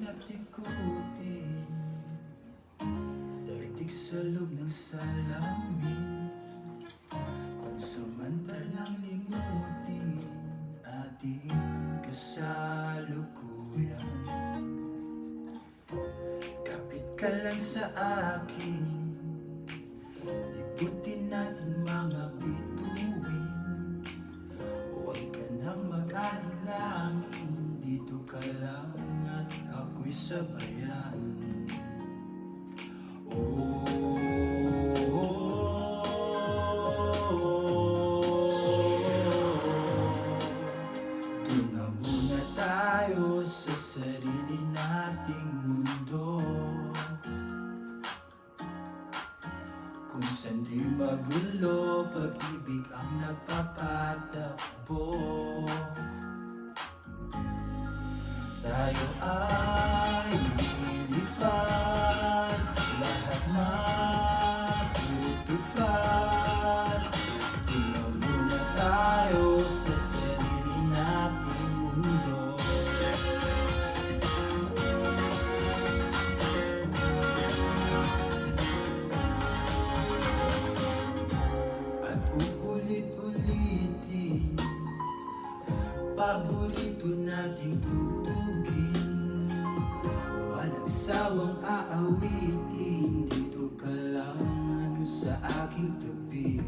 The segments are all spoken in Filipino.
na tikutin, daigdig sa loob ng salamin, pansamantalang limutin ating kasalukuyan. Kapit ka lang sa akin, ikutin natin mga bituin. Huwag ka nang mag-alilangin, dito ka lang at ako'y sabayan. Doon na muna tayo sa sarili nating mundo, kung saan di magulo, pag-ibig ang nagpapatakbo. Tayo ay lilipad, lahat matutupad. Tingnan muna tayo sa sarili nating mundo. At uulit-ulitin, paborito nating tugtugin, walang sawang aawitin, dito ka lang sa aking tabi.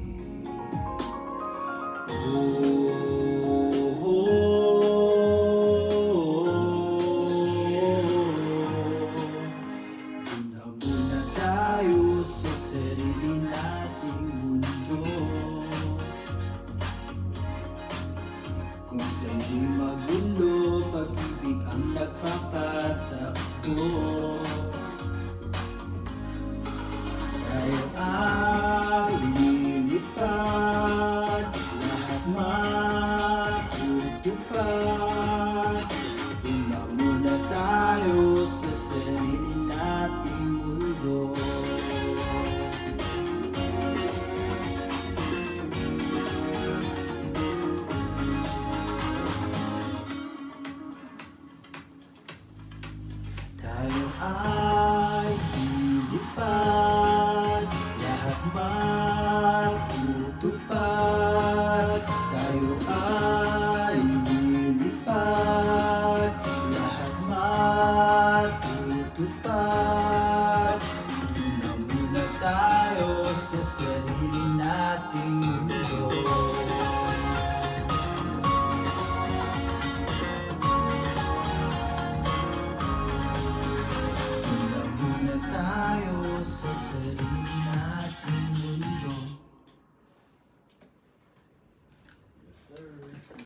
Una muna tayo sa sarili nating mundo, kung saan di magulo, pag-ibig ang nagpapatakbo. Tayo ay